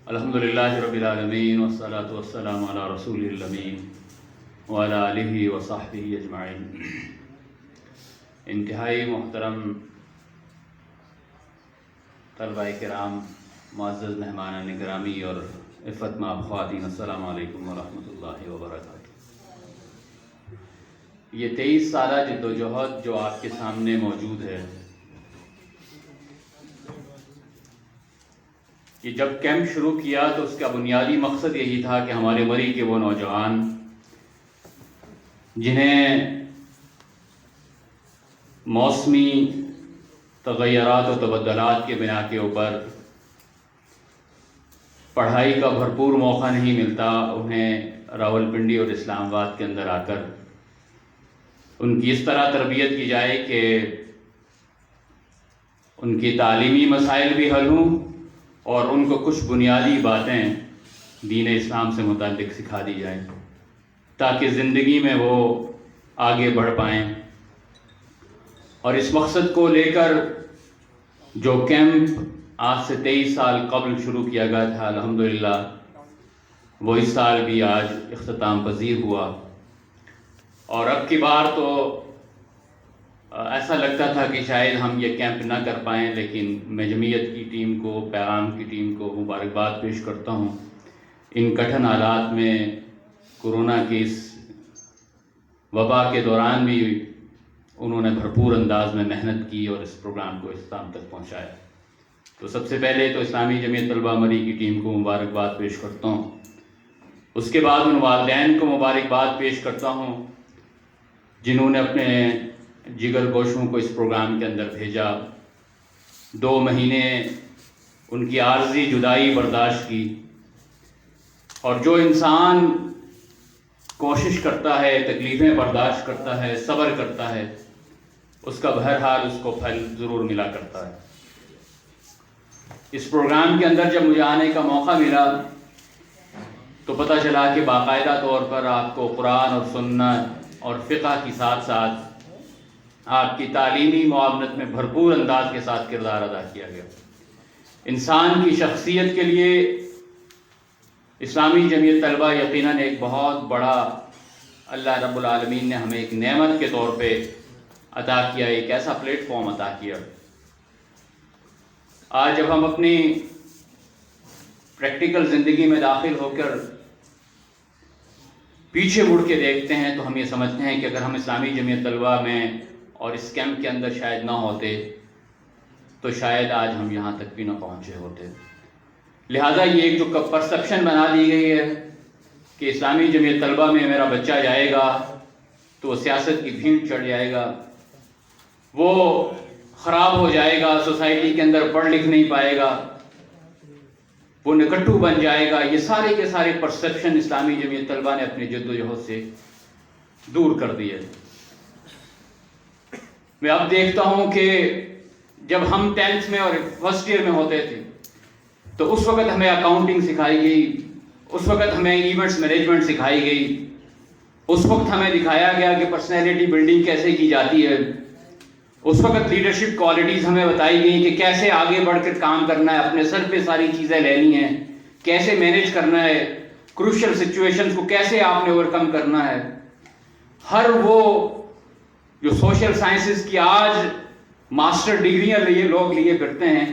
الحمدللہ رب العالمین والصلاة والسلام علی رسول الامین وعلی آلہ وصحبہ اجمعین۔ انتہائی محترم طلبہ کرام، معزز مہمان گرامی اور عفت مآب خواتین، السلام علیکم ورحمۃ اللہ وبرکاتہ۔ یہ 23 سالہ جدوجہد جو آپ کے سامنے موجود ہے، کہ جب کیمپ شروع کیا تو اس کا بنیادی مقصد یہی تھا کہ ہمارے مری کے وہ نوجوان جنہیں موسمی تغیرات و تبدلات کے بنا کے اوپر پڑھائی کا بھرپور موقع نہیں ملتا، انہیں راولپنڈی اور اسلام آباد کے اندر آ کر ان کی اس طرح تربیت کی جائے کہ ان کی تعلیمی مسائل بھی حل ہوں اور ان کو کچھ بنیادی باتیں دین اسلام سے متعلق سکھا دی جائیں تاکہ زندگی میں وہ آگے بڑھ پائیں۔ اور اس مقصد کو لے کر جو کیمپ آج سے 23 سال قبل شروع کیا گیا تھا، الحمدللہ وہ اس سال بھی آج اختتام پذیر ہوا۔ اور اب کی بار تو ایسا لگتا تھا کہ شاید ہم یہ کیمپ نہ کر پائیں، لیکن میں جمعیت کی ٹیم کو، پیغام کی ٹیم کو مبارکباد پیش کرتا ہوں۔ ان کٹھن حالات میں، کورونا کی اس وبا کے دوران بھی انہوں نے بھرپور انداز میں محنت کی اور اس پروگرام کو اختتام تک پہنچایا۔ تو سب سے پہلے تو اسلامی جمعیت طلبہ مری کی ٹیم کو مبارکباد پیش کرتا ہوں۔ اس کے بعد ان والدین کو مبارکباد پیش کرتا ہوں جنہوں نے اپنے جگر گوشوں کو اس پروگرام کے اندر بھیجا، 2 مہینے ان کی عارضی جدائی برداشت کی۔ اور جو انسان کوشش کرتا ہے، تکلیفیں برداشت کرتا ہے، صبر کرتا ہے، اس کا بہرحال اس کو پھل ضرور ملا کرتا ہے۔ اس پروگرام کے اندر جب مجھے آنے کا موقع ملا تو پتہ چلا کہ باقاعدہ طور پر آپ کو قرآن اور سنت اور فقہ کی ساتھ ساتھ آپ کی تعلیمی معاونت میں بھرپور انداز کے ساتھ کردار ادا کیا گیا۔ انسان کی شخصیت کے لیے اسلامی جمعیت طلبہ یقیناً ایک بہت بڑا، اللہ رب العالمین نے ہمیں ایک نعمت کے طور پہ عطا کیا، ایک ایسا پلیٹ فارم عطا کیا۔ آج جب ہم اپنی پریکٹیکل زندگی میں داخل ہو کر پیچھے مڑ کے دیکھتے ہیں تو ہم یہ سمجھتے ہیں کہ اگر ہم اسلامی جمعیت طلبہ میں اور اس کیمپ کے اندر شاید نہ ہوتے تو شاید آج ہم یہاں تک بھی نہ پہنچے ہوتے۔ لہٰذا یہ ایک جو پرسپشن بنا دی گئی ہے کہ اسلامی جمعیت طلبہ میں میرا بچہ جائے گا تو وہ سیاست کی بھیڑ چڑھ جائے گا، وہ خراب ہو جائے گا، سوسائٹی کے اندر پڑھ لکھ نہیں پائے گا، وہ نکٹو بن جائے گا، یہ سارے کے سارے پرسپشن اسلامی جمعیت طلبہ نے اپنی جدوجہد سے دور کر دیے۔ میں اب دیکھتا ہوں کہ جب ہم 10th میں اور فرسٹ ایئر میں ہوتے تھے تو اس وقت ہمیں اکاؤنٹنگ سکھائی گئی، اس وقت ہمیں ایونٹس مینجمنٹ سکھائی گئی، اس وقت ہمیں دکھایا گیا کہ پرسنالٹی بلڈنگ کیسے کی جاتی ہے، اس وقت لیڈرشپ کوالٹیز ہمیں بتائی گئی کہ کیسے آگے بڑھ کر کام کرنا ہے، اپنے سر پہ ساری چیزیں لینی ہیں، کیسے مینیج کرنا ہے، کروشل سچویشنز کو کیسے آپ نے اوورکم کرنا ہے۔ ہر وہ جو سوشل سائنسز کی آج ماسٹر ڈگریاں لوگ لیے پھرتے ہیں،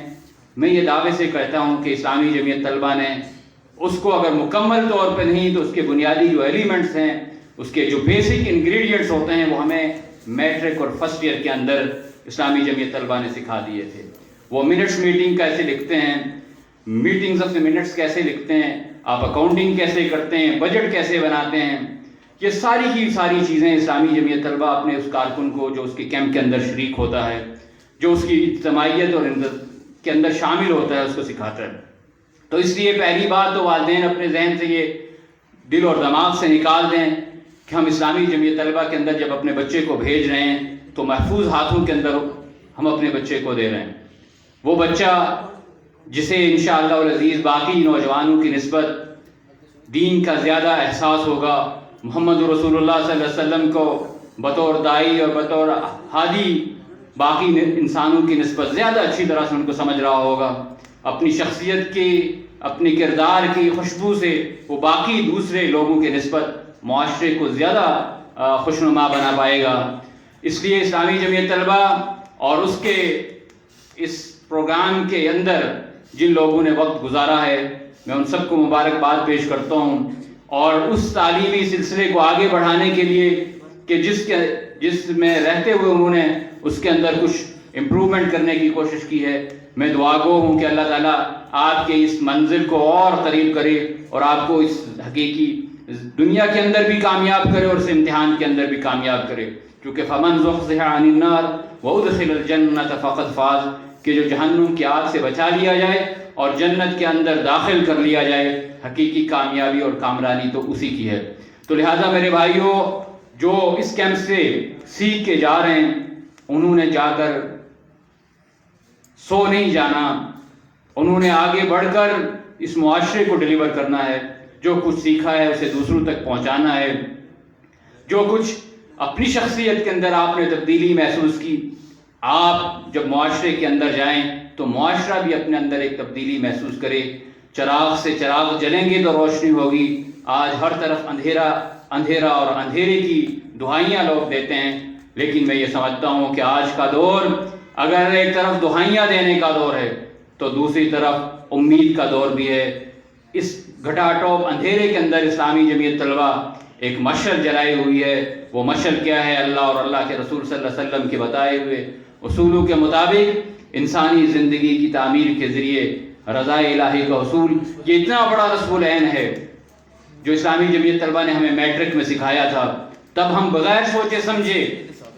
میں یہ دعوے سے کہتا ہوں کہ اسلامی جمعیت طلبہ نے اس کو اگر مکمل طور پہ نہیں تو اس کے بنیادی جو ایلیمنٹس ہیں، اس کے جو بیسک انگریڈینٹس ہوتے ہیں، وہ ہمیں میٹرک اور فرسٹ ایئر کے اندر اسلامی جمعیت طلبہ نے سکھا دیے تھے۔ وہ منٹس میٹنگ کیسے لکھتے ہیں، میٹنگز آف دی منٹس کیسے لکھتے ہیں، آپ اکاؤنٹنگ کیسے کرتے ہیں، بجٹ کیسے بناتے ہیں، یہ ساری کی ساری چیزیں اسلامی جمعیت طلبہ اپنے اس کارکن کو جو اس کے کیمپ کے اندر شریک ہوتا ہے، جو اس کی اجتماعیت اور کے اندر شامل ہوتا ہے، اس کو سکھاتا ہے۔ تو اس لیے پہلی بات تو والدین اپنے ذہن سے یہ دل اور دماغ سے نکال دیں کہ ہم اسلامی جمعیت طلبہ کے اندر جب اپنے بچے کو بھیج رہے ہیں تو محفوظ ہاتھوں کے اندر ہم اپنے بچے کو دے رہے ہیں۔ وہ بچہ جسے انشاءاللہ العزیز باقی نوجوانوں کی نسبت دین کا زیادہ احساس ہوگا، محمد رسول اللہ صلی اللہ علیہ وسلم کو بطور داعی اور بطور ہادی باقی انسانوں کی نسبت زیادہ اچھی طرح سے ان کو سمجھ رہا ہوگا، اپنی شخصیت کی اپنی کردار کی خوشبو سے وہ باقی دوسرے لوگوں کے نسبت معاشرے کو زیادہ خوشنما بنا پائے گا۔ اس لیے اسلامی جمعیت طلبہ اور اس کے اس پروگرام کے اندر جن لوگوں نے وقت گزارا ہے، میں ان سب کو مبارکباد پیش کرتا ہوں، اور اس تعلیمی سلسلے کو آگے بڑھانے کے لیے کہ جس میں رہتے ہوئے انہوں نے اس کے اندر کچھ امپرومنٹ کرنے کی کوشش کی ہے، میں دعا گو ہوں کہ اللہ تعالیٰ آپ کے اس منزل کو اور قریب کرے اور آپ کو اس حقیقی دنیا کے اندر بھی کامیاب کرے اور اس امتحان کے اندر بھی کامیاب کرے، کیونکہ فمن زحزح عن النار وادخل الجنۃ فقد فاز، کہ جو جہنم کی آگ سے بچا لیا جائے اور جنت کے اندر داخل کر لیا جائے، حقیقی کامیابی اور کامرانی تو اسی کی ہے۔ تو لہٰذا میرے بھائیوں، جو اس کیمپ سے سیکھ کے جا رہے ہیں، انہوں نے جا کر سو نہیں جانا، انہوں نے آگے بڑھ کر اس معاشرے کو ڈیلیور کرنا ہے، جو کچھ سیکھا ہے اسے دوسروں تک پہنچانا ہے، جو کچھ اپنی شخصیت کے اندر آپ نے تبدیلی محسوس کی، آپ جب معاشرے کے اندر جائیں تو معاشرہ بھی اپنے اندر ایک تبدیلی محسوس کرے۔ چراغ سے چراغ جلیں گے تو روشنی ہوگی۔ آج ہر طرف اندھیرا اندھیرا اور اندھیرے کی دہائیاں لوگ دیتے ہیں، لیکن میں یہ سمجھتا ہوں کہ آج کا دور اگر ایک طرف دہائیاں دینے کا دور ہے تو دوسری طرف امید کا دور بھی ہے۔ اس گھٹا ٹوپ اندھیرے کے اندر اسلامی جمعیت طلبہ ایک مشعل جلائی ہوئی ہے۔ وہ مشعل کیا ہے؟ اللہ اور اللہ کے رسول صلی اللہ علیہ وسلم کے بتائے ہوئے اصولوں کے مطابق انسانی زندگی کی تعمیر کے ذریعے رضا الہی کا حصول۔ یہ اتنا بڑا نصب العین ہے جو اسلامی جمعیت طلبہ نے ہمیں میٹرک میں سکھایا تھا، تب ہم بغیر سوچے سمجھے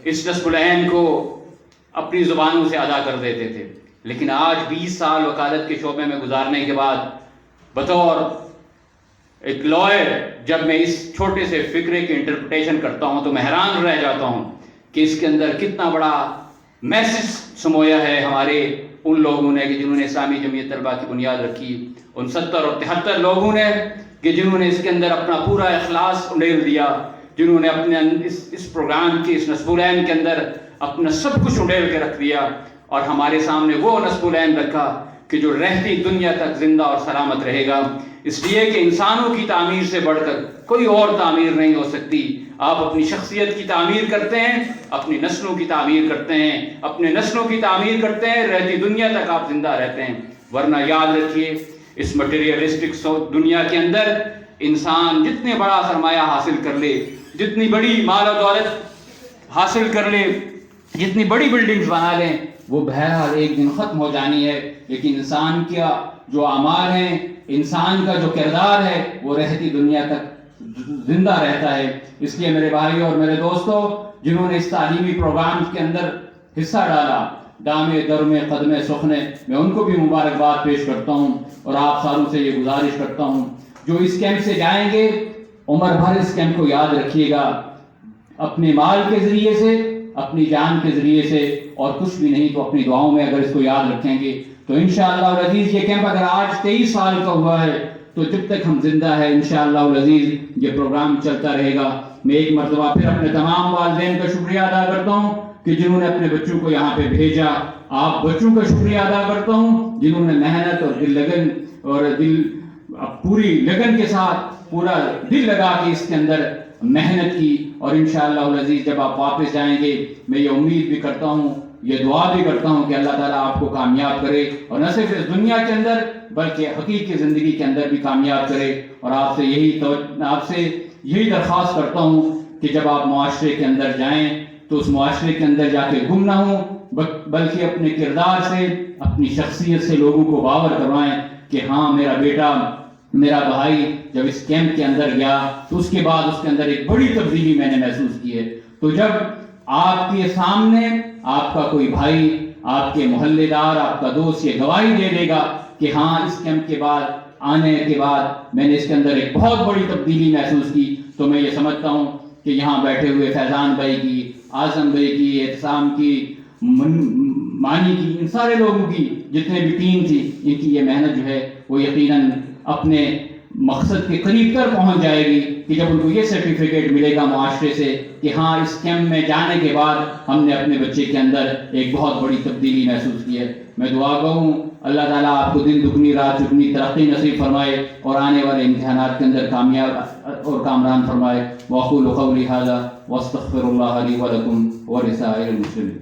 اس نصب العین کو اپنی زبانوں سے ادا کر دیتے تھے، لیکن آج 20 سال وکالت کے شعبے میں گزارنے کے بعد بطور ایک لائر جب میں اس چھوٹے سے فکرے کی انٹرپریٹیشن کرتا ہوں تو میں حیران رہ جاتا ہوں کہ اس کے اندر کتنا بڑا میسج سمویا ہے ہمارے ان لوگوں نے کہ جنہوں نے اسلامی جمعیت طلبہ کی بنیاد رکھی، ان 70 اور 73 لوگوں نے کہ جنہوں نے اس کے اندر اپنا پورا اخلاص انڈیل دیا، جنہوں نے اپنے اس پروگرام کی اس نصب العین کے اندر اپنا سب کچھ انڈیل کے رکھ دیا، اور ہمارے سامنے وہ نصب العین رکھا کہ جو رہتی دنیا تک زندہ اور سلامت رہے گا۔ اس لیے کہ انسانوں کی تعمیر سے بڑھ کر کوئی اور تعمیر نہیں ہو سکتی۔ آپ اپنی شخصیت کی تعمیر کرتے ہیں، اپنی نسلوں کی تعمیر کرتے ہیں، اپنے نسلوں کی تعمیر کرتے ہیں، رہتی دنیا تک آپ زندہ رہتے ہیں۔ ورنہ یاد رکھیے، اس مٹیریلسٹک دنیا کے اندر انسان جتنے بڑا سرمایہ حاصل کر لے، جتنی بڑی مال و دولت حاصل کر لے، جتنی بڑی بلڈنگز بنا لیں، وہ بہرحال ایک دن ختم ہو جانی ہے، لیکن انسان کا جو اعمال ہیں، انسان کا جو کردار ہے، وہ رہتی دنیا تک زندہ رہتا ہے۔ اس لیے میرے بھائی اور میرے دوستو، جنہوں نے اس تعلیمی پروگرام کے اندر حصہ ڈالا، دامے درمے قدمے سخنے، میں ان کو بھی مبارکباد پیش کرتا ہوں، اور آپ ساروں سے یہ گزارش کرتا ہوں جو اس کیمپ سے جائیں گے عمر بھر اس کیمپ کو یاد رکھیے گا، اپنے مال کے ذریعے سے، اپنی جان کے ذریعے سے، اور کچھ بھی نہیں تو اپنی دعاؤں میں اگر اس کو یاد رکھیں گے تو انشاءاللہ العزیز یہ کیمپ اگر آج 23 سال کا ہوا ہے تو جب تک ہم زندہ ہیں انشاءاللہ العزیز یہ پروگرام چلتا رہے گا۔ میں ایک مرتبہ پھر اپنے تمام والدین کا شکریہ ادا کرتا ہوں کہ جنہوں نے اپنے بچوں کو یہاں پہ بھیجا، آپ بچوں کا شکریہ ادا کرتا ہوں جنہوں نے محنت اور دل لگن اور پوری لگن کے ساتھ پورا دل لگا کے اس کے اندر محنت کی، اور انشاءاللہ العزیز جب آپ واپس جائیں گے میں یہ امید بھی کرتا ہوں، یہ دعا بھی کرتا ہوں کہ اللہ تعالیٰ آپ کو کامیاب کرے، اور نہ صرف اس دنیا کے اندر بلکہ حقیقی زندگی کے اندر بھی کامیاب کرے۔ اور آپ سے یہی درخواست کرتا ہوں کہ جب آپ معاشرے کے اندر جائیں تو اس معاشرے کے اندر جا کے گم نہ ہوں، بلکہ اپنے کردار سے، اپنی شخصیت سے لوگوں کو باور کروائیں کہ ہاں میرا بیٹا، میرا بھائی جب اس کیمپ کے اندر گیا تو اس کے بعد اس کے اندر ایک بڑی تبدیلی میں نے محسوس کی ہے۔ تو جب آپ کے سامنے آپ کا کوئی بھائی، آپ کے محلے دار، آپ کا دوست یہ گواہی دے دے گا کہ ہاں اس کیمپ کے بعد آنے کے بعد میں نے اس کے اندر ایک بہت بڑی تبدیلی محسوس کی، تو میں یہ سمجھتا ہوں کہ یہاں بیٹھے ہوئے فیضان بھائی کی، اعظم بھائی کی، اعتصام کی، مانی کی، ان سارے لوگوں کی جتنے بھی ٹیم تھی، ان کی یہ محنت جو ہے وہ یقیناً اپنے مقصد کے قریب تر پہنچ جائے گی کہ جب ان کو یہ سرٹیفکیٹ ملے گا معاشرے سے کہ ہاں اس کیمپ میں جانے کے بعد ہم نے اپنے بچے کے اندر ایک بہت بڑی تبدیلی محسوس کی ہے. میں دعا کروں اللہ تعالیٰ آپ کو دن دگنی رات چگنی ترقی نصیب فرمائے اور آنے والے امتحانات کے اندر کامیاب اور کامران فرمائے. وأقول قولي هذا واستغفر الله لي ولكم ولسائر المسلمين.